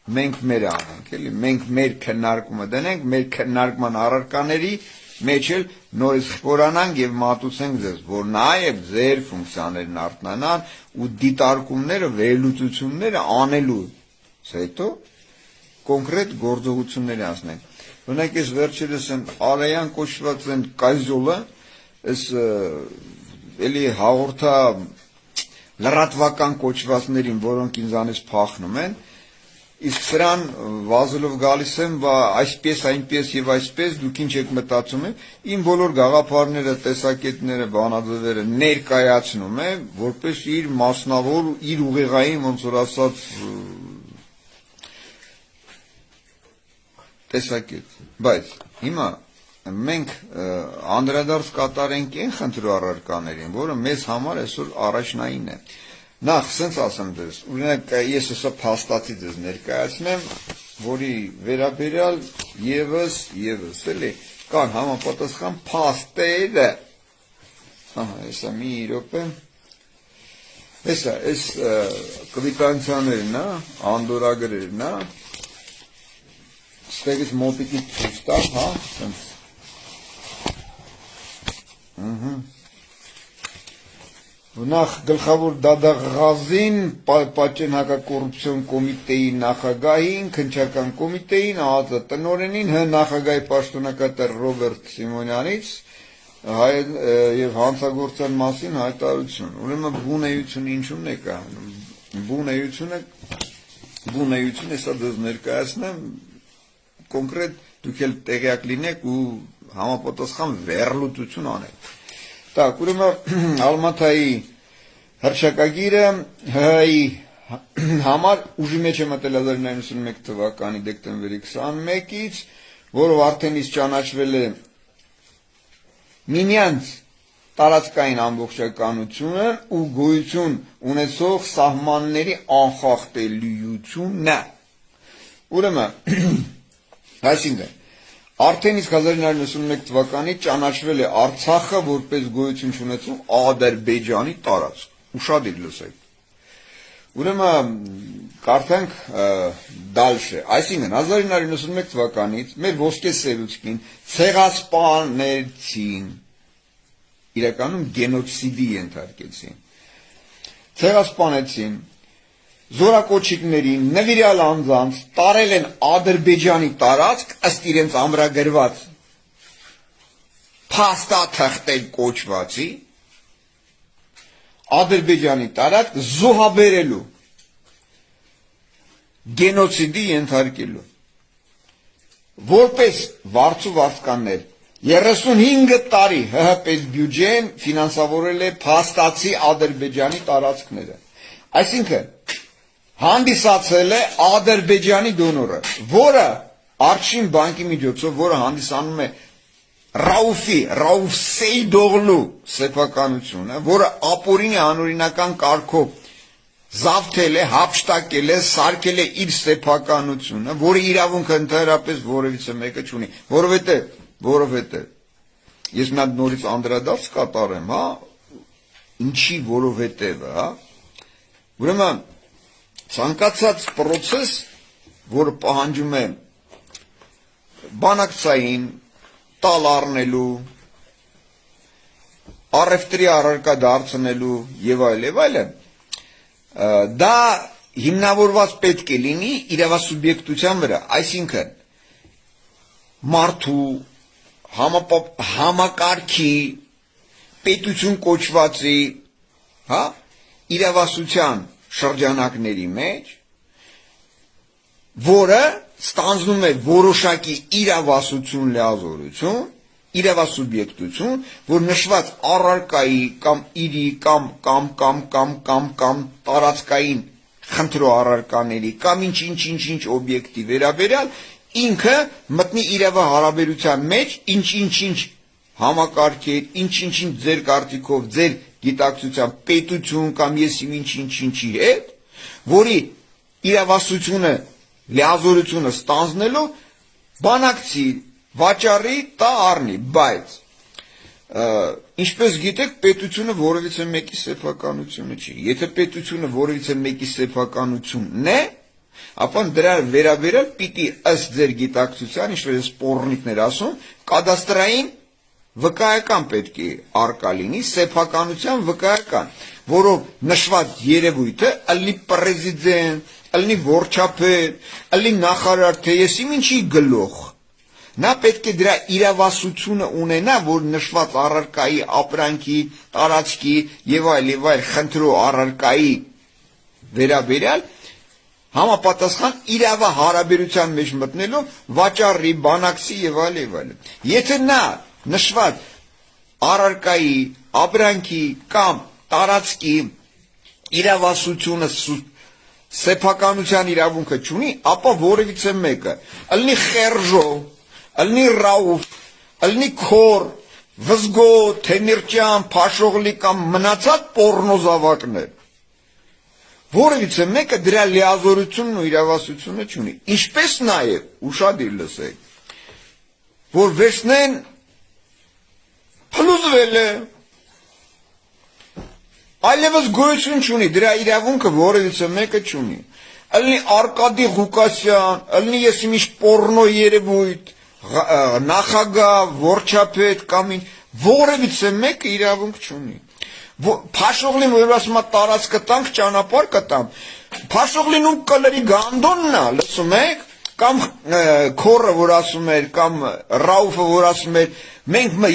մենք մեր անենք, էլի, մենք մեր քննարկումը դնենք, մեր քննարկման առարկաների մեջ էլ նորից խորանանք եւ մատուցենք ձեզ, որ նաեւ ձեր ֆունկցիաներն արտնանան ու դիտարկումները, վերլուծությունները անելու հետո կոնկրետ գործողություններ անցնենք։ Օրինակ ես վերջերս են արայան կոչված են կայզոլը, այս էլի հաղորդա լրատվական կոչվածներին, որոնք ինձանից փախնում են, իսկ սրան վազելով գալիս եմ, այսպես, այնպես եւ այսպես, դուք ինչ եք մտածում եք, իմ բոլոր գաղափարները, տեսակետները, բանաձևերը ներկայացնում է, որպես իր մասնավոր, իր ուղեղային, ոնց որ ասած, տեսակետ, բայց հիմա մենք անդրադարձ կատարենք այն խնդրու առարկաներին, որը մեզ համար այսօր առաջնային է։ Նախ, սենց ասեմ ձեզ, օրինակ ես հեսա փաստացի ձեզ ներկայացնեմ, որի վերաբերյալ եւս, էլի, կան համապատասխան փաստերը։ Ահա, հեսա մի րոպե։ Հեսա, այս կվիտանցիաներն, անդորագրերն, ստեղից մոտիկից ցույց տա, հա, սենց։ Նախ գլխավոր դադաղազին, պատճենհակակոռուպցիոն կոմիտեի նախագահին, քննչական կոմիտեին, ԱԱԾ տնօրենին, նախագահի պաշտոնակատար Ռոբերտ Սիմոնյանից եւ հանցագործության մասին հայտարարություն։ Ուրեմն բունեությունը ինչու՞մն է կայանում։ Բունեությունը հեսա դες ներկայացնեմ կոնկրետ դուք էլ տեղյակ լինեք ու համապատասխան վերլուծություն անեք։ Так, ուրեմն Ալմաթայի հռչակագիրը ՀՀ-ի համար ուժի մեջ է մտել 1991 թվականի դեկտեմբերի 21-ից, որով արդեն իսկ ճանաչվել է միմյանց տարածքային ամբողջականությունը ու գոյություն ունեցող սահմանների անխախտելիությունը։ Ուրեմն, այսինքն արդեն իսկ 1991 թվականի ճանաչվել է Արցախը որպես գոյություն ունեցող Ադրբեջանի տարածք։ Ուշադիր լսեք։ Ուրեմն կարդանք դալշե։ Այսինքն 1991 թվականից մեր ոսկե սերուցքին ցեղասպանեցին, իրականում գենոցիդի ենթարկեցին։ Ցեղասպանեցին զորակոչիկներին, նվիրյալ անձանց տարել են Ադրբեջանի տարածք ըստ իրենց ամրագրված փաստաթղթեր կոչվածի Ադրբեջանի տարածք զոհաբերելու, գենոցիդի ենթարկելու, որպես վարձու վարձկաններ 35 տարի ՀՀ պետբյուջեն ֆինանսավորել է փաստացի Ադրբեջանի տարածքները։ Այսինքն հանդիսացել է Ադրբեջանի դոնորը, որը Արչին բանկի միջոցով, որը հանդիսանում է Ռաուֆ Սեյդօղլու սեփականությունը, որը ապօրինի անօրինական կարգով զավթել է, հափշտակել է, սարքել է իր սեփականությունը, որը իրավունքը ընդհանրապես որևիցե մեկը չունի, որովհետև ես մի հատ նորից անդրադարձ կատարեմ, հա, ինչի որովհետև, հա, ուրեմն ցանկացած process, որը պահանջում է բանակցային տալ առնելու, առևտրի առարկա դարձնելու եւ այլն, դա հիմնավորված պետք է լինի իրավասուբյեկտության վրա, այսինքն մարդու համակարգի պետություն կոչվածի, հա, իրավասության շրջանակների մեջ, որը ստանձնում է որոշակի իրավասություն լիազորություն, իրավասուբյեկտություն, որ նշված առարկայի կամ իրի կամ տարածքային խնդրու առարկաների կամ ինչ օբյեկտի վերաբերյալ ինքը մտնի իրավահարաբերության մեջ ինչ համակարգեր, ինչ ձեր կարծիքով, ձեր գիտակցությամբ պետություն կամ ես իմ ինչի հետ, որի իրավասությունը, լիազորությունը ստանձնելով բանակցի, վաճառի, տա առնի, բայց ինչպես գիտեք, պետությունը որևիցե մեկի սեփականությունը չի։ Եթե պետությունը որևիցե մեկի սեփականությունն է, ապա դրա վերաբերյալ պիտի ըստ ձեր գիտակցության, ինչպես սպորնիկներ ասում, կադաստրային վկայական պետք է արկա լինի, սեփականության վկայական, որով նշված երևույթը ըլի պրեզիդենտ, ըլի վարչապետ, ըլի նախարար, թե եսի ինչի գլուխ։ Նա պետք է դրա իրավասությունը ունենա, որ նշված առարկայի ապրանքի, տարածքի եւ այլ խնդրու առարկայի վերաբերյալ համապատասխան իրավահարաբերության մեջ մտնելով վաճառի, բանակցի եւ այլ։ Եթե նա նշված առարկայի, ապրանքի կամ տարածքի իրավասությունը սեփականության իրավունքը չունի, ապա որևիցե մեկը ըլնի Խերժով, ըլնի Ռաուֆ, ըլնի Քոր, Վզգո, Թեմիրճյան, Փաշողլի կամ մնացած պոռնոզավակներ, որևիցե մեկը դրա լիազորությունն ու իրավասությունը չունի, ինչպես նաև ուշադիր լսեք, որ վերցնեն փլուզվել է, այլևս գոյություն չունի, դրա իրավունքը որևիցե մեկը չունի, ըլնի Արկադի Ղուկասյան, ըլնի եսի ինչ պոռնո երևույթ, նախագահ, վարչապետ կամ ինչ, որևիցե մեկը իրավունք չունի։ Փաշողլին որ ասում է տարածքը տանք, ճանապարհ կտամ, Փաշողլին ու կլերի գանդոնն է, լսում եք, կամ Քորը որ ասում էր, կամ Ռաուֆը որ ասում էր,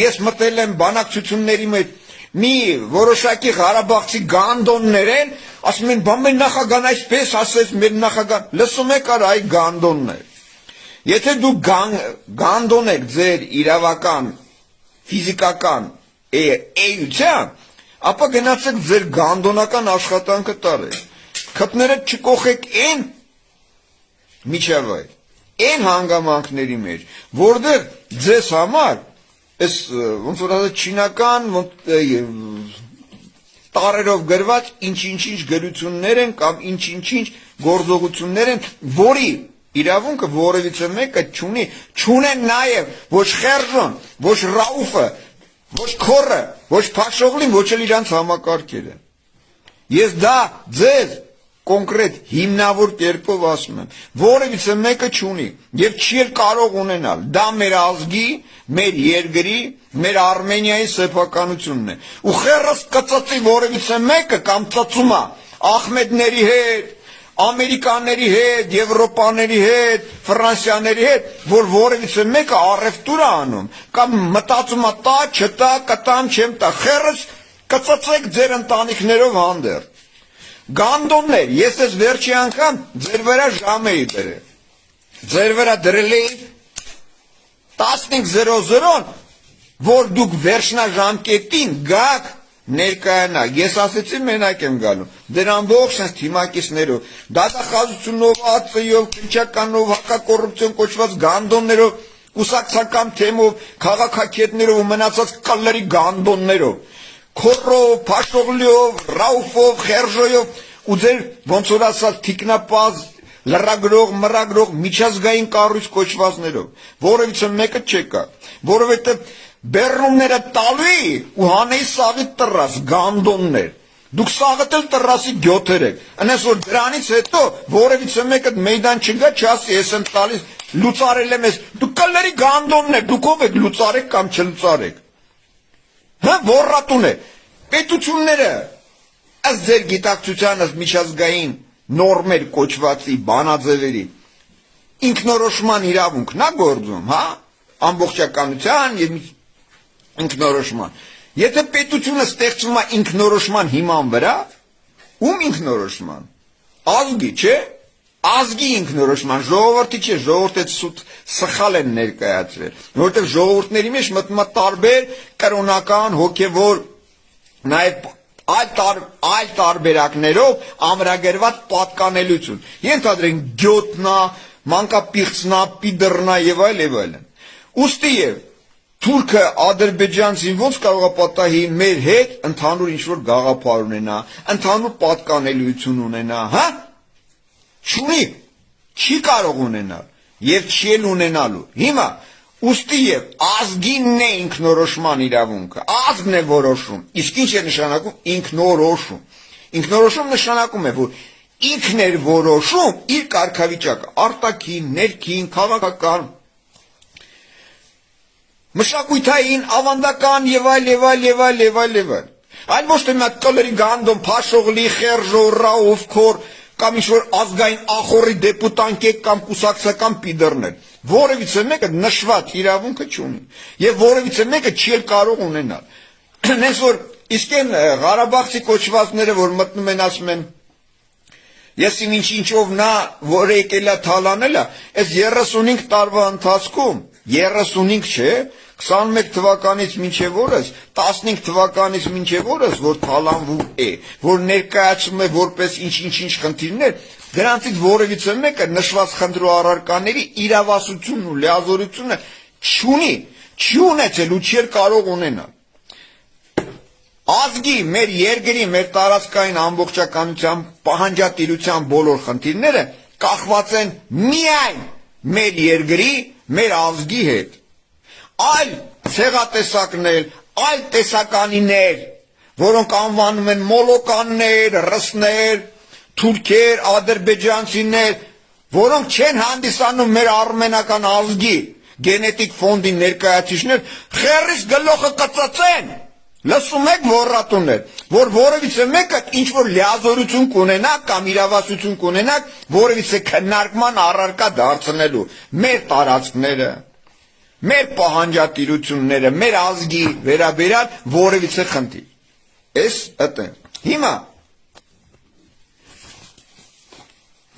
ես մտել եմ բանակցությունների մեջ, մի որոշակի Ղարաբաղցի գանդոններ են, ասում են, բա մեր նախագահն այսպես ասեց, մեր նախագահ, լսում եք այ գանդոնն է։ Եթե դու գանդոն եք ձեր իրավական, ֆիզիկական էության, ապա գնացեք ձեր գանդոնական աշխատանքը տարեք, քտներդ չկոխեք են միջավայր, են հանգամանքների մեջ, որտեղ ձեզ համար այս ոնց որ ասած չինական տարերով գրված ինչ գրություններ են կամ ինչ գործողություններ են, որի իրավունքը որևիցե մեկը չունի, չունեն նաև ոչ Խերժոն, ոչ Ռաուֆը, ոչ Քորը, ոչ Փաշողլին, ոչ էլ իրանց համակարգերը։ Ես դա ձեզ կոնկրետ հիմնավոր կերպով ասում եմ, որևիցե մեկը չունի եւ չի էլ կարող ունենալ։ Դա մեր ազգի, մեր երկրի, մեր Արմենիայի սեփականությունն է։ Ու խերս կծծի որևիցե մեկը կամ ծծում է Ախմեդների հետ, Ամերիկաների հետ, Եվրոպաների հետ, Ֆրանսիաների հետ, որ որևիցե մեկը առևտուր է անում, կամ մտածում է տա, չտա, կտամ, չեմ տա, խերս կծծեք ձեր ընտանիքներով հանդերձ։ Գանդոններ, ես ես վերջի անգամ ձեր վրա ժամ էի դրել, ձեր վրա դրել էի 15:00, որ դուք վերջնաժամկետին գաք ներկայանալ, ես ասեցի մենակ եմ գալու, դեր ամբողջ sense թիմակիցներով, դատախազությունով, ԱԾ-ով, քննչականով, հակակոռուպցիոն կոչված գանդոններով, կուսակցական թեմով, քաղաքակետներով ու մնացած կլլերի գանդոններով, Քորով, Փաշողլիով, Ռաուֆով, Խերժոյով ու ձեր ոնց որ ասած թիկնապազ, լրագրող, մռագրող, միջազգային կառույց կոչվածներով, որևիցե մեկը չեկա, որովհետև բեռնումները տալու ու հանեի սաղի տրաս, գանդոններ, դուք սաղդ էլ տրասի գյոթեր եք, ընես որ դրանից հետո որևիցե մեկը մեյդան չգա, չասի ես եմ տալիս, լուծարել եմ ես, դուք կլների գանդոններ, դուք ով եք լուծարեք կամ չլուծարեք, հա որրատուն է, պետությունները ըստ ձեր գիտակցության ըստ միջազգային նորմեր կոչվածի բանաձևերի ինքնորոշման իրավունքն է գործում, հա, ամբողջականության եւ ինքնորոշման։ Եթե պետությունը ստեղծվում է ինքնորոշման հիման վրա, ում ինքնորոշման, ազգի, չէ, ազգի ինքնորոշման, ժողովրդի չէ, ժողովուրդը սխալ են ներկայացրել, որովհետև ժողովուրդների մեջ մտնում է տարբեր կրոնական, հոգևոր, նաև այլ տարբերակներով ամրագրված պատկանելություն։ Ենթադրենք գյոտնա, մանկապիղծնա, պիդռնա եւ այլն։ Ուստի եւ թուրքը ադրբեջանցին ոնց կարող է պատահի մեր հետ ընդհանուր ինչ-որ գաղափար ունենա, ընդհանուր պատկանելություն ունենա, հա? Չունի, չի կարող ունենալ եւ չի էլ ունենալու։ Հիմա ուստի եւ ազգինն է ինքնորոշման իրավունքը, ազգն է որոշում, իսկ ինչ է նշանակում ինքնորոշում։ Ինքնորոշում նշանակում է, որ ինքն էր որոշում իր կարգավիճակը, արտաքին, ներքին, քաղաքական, մշակութային, ավանդական եւ այլ։ Այլ ոչ թե մի հատ կլերի գանդոն, փաշողլի, խերժո, ռաուֆ, քոր կամ ինչ-որ ազգային ախորի դեպուտանկ կամ կուսակցական պիդերներ, որևիցե մեկը նշված իրավունքը չունի եւ որևիցե մեկը չի կարող ունենալ։ Նենց որ իսկ են Ղարաբաղցի կոչվածները, որ մտնում են ասում են ես իմ ինչով նա որ եկել է թալանել է, այս 35 տարվա ընթացքում 35 չէ, 21 թվականից մինչև օրս, 15 թվականից մինչև օրս, որ թալանվում է, որ ներկայացում է որպես ինչ խնդիրներ, դրանցից որևիցե մեկը նշված խնդրու առարկաների իրավասությունն ու լիազորությունը չի ունեցել ու չի կարող ունենալ։ Ազգի, մեր երկրի, մեր տարածքային ամբողջականության, պահանջատիրության բոլոր խնդիրները կախված են միայն մեր երկրի, մեր ազգի հետ։ Այլ ցեղատեսակներ, այլ տեսականիներ, որոնք անվանում են մոլոկաններ, ռուսներ, թուրքեր, ադրբեջանցիներ, որոնք չեն հանդիսանում մեր արմենական ազգի գենետիկ ֆոնդի ներկայացուցիչներ, խերից գլոխը կծծեն։ Լսում եք ոռատուներ, որ որևիցե մեկը ինչ-որ լիազորություն կունենակ կամ իրավասություն կունենակ, որևիցե քննարկման առարկա դարձնելու մեր տարածքները, մեր պահանջատիրությունները, մեր ազգի վերաբերյալ որևիցե խնդիր։ Էս ըտեն։ Հիմա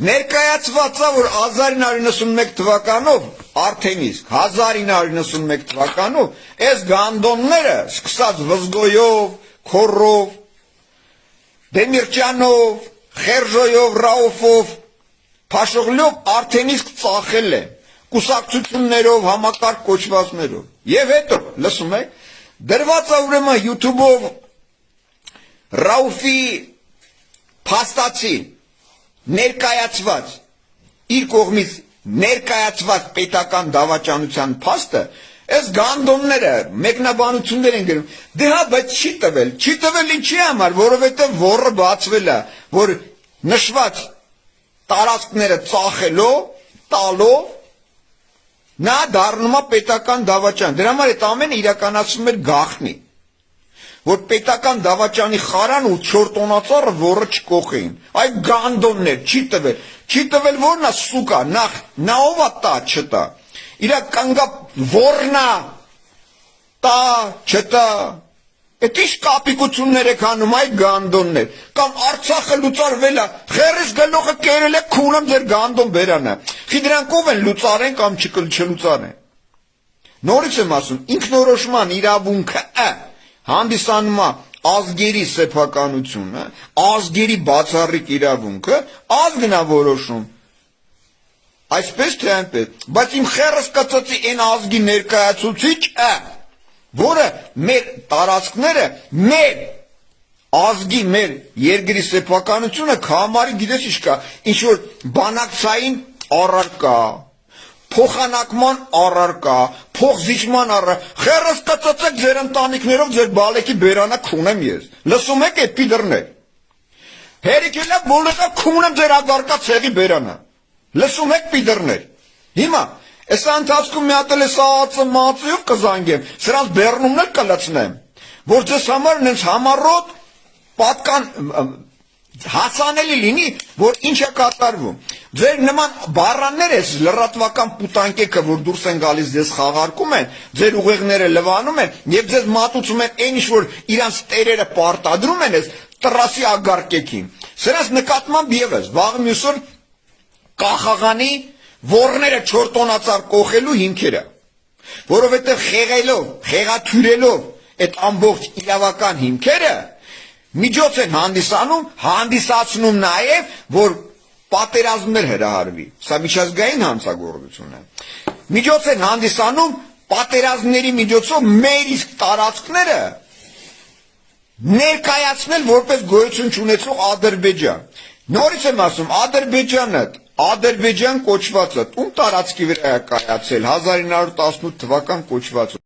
ներկայացվածա, որ 1991 թվականով, արդեն իսկ 1991 թվականով, այս գանդոնները, սկսած Վզգոյով, Քորով, Դեմիրճանով, Խերժոյով, Ռաուֆով, Փաշողլյով արդեն իսկ ծախել են, կուսակցություններով, համակարգ կոչվածներով։ Եվ հետո, լսում եք, դրված է ուրեմն YouTube-ով Ռաուֆի փաստացի ներկայացված իր կողմից ներկայացված պետական դավաճանության փաստը, այս գանդոնները մեկնաբանություններ են գրում, դե հա, բայց չի տվել ինչի համար, որովհետև ոռը բացվել է, որ նշված տարածքները ծախելով, տալով, նա դառնում է պետական դավաճան, դրա համար այդ ամենը իրականացվում էր գաղտնի, որ պետական դավաճանի խարան ու չորտոնածառը ոռը չկոխեին, այ գանդոններ, չի տվել որնա սուկա, նախ նա ով է տա չտա, իրա կանգա ոռնա, տա չտա, այդ ինչ կապիկություններ եք հանում այ գանդոններ, կամ Արցախը լուծարվել է, խերից գլոխը կերել է քունեմ ձեր գանդոն բերանը, խի դրանք ով են լուծարեն կամ չլուծարեն, նորից եմ ասում, ինքնորոշման իրավունքը հանդիսանում է ազգերի սեփականությունը, ազգերի բացառիկ իրավունքը, ազգն է որոշում, այսպես թե այնպես, բայց իմ խերս կծծի այն ազգի ներկայացուցիչ որը մեր տարածքները, մեր ազգի, մեր երկրի սեփականությունը կհամարի գիտես ինչ կա, ինչ-որ բանակցային առարկա, փոխանակման առարկա, փոխզիջման առարկա, խերս կծծեք ձեր ընտանիքներով ձեր բալեկի բերանը քունեմ ես, լսում եք այդ պիդրներ, հերիքելա բոլեկա քունեմ ձեր ագարկա ցեղի բերանը, լսում եք պիդրներ, հիմա, այս ընթացքում մի հատ էլ էս ածը մածիով կզանգեմ, սրանց բեռնումն էլ կլցնեմ, որ ձեզ համար նենց համառոտ պատկան հասանելի լինի, որ ինչ է կատարվում, ձեր նման բառաններ ես լրատվական պուտանկեքը, որ դուրս են գալիս ձեզ խաղարկում են, ձեր ուղեղները լվանում են և ձեզ մատուցում են այն ինչ որ իրանց տերերը պարտադրում են ես տրասի ագարկեքին, սրանց նկատմամբ ևս վաղ մյուսօր կախաղանի ոռները չորտոնածառ կոխելու հիմքերը, որովհետև խեղելով, խեղաթյուրելով այդ ամբողջ իրավական հիմքերը միջոց են հանդիսացնում նաև, որ պատերազմներ հրահարվի, սա միջազգային հանցագործություն է, միջոց են հանդիսանում պատերազմների միջոցով մեր իսկ տարածքները ներկայացնել որպես գոյություն չունեցող Ադրբեջան, նորից եմ ասում, Ադրբեջանը, Ադրբեջան կոչվածը, ում տարածքի վրա է կայացել 1918 թվական կոչվածը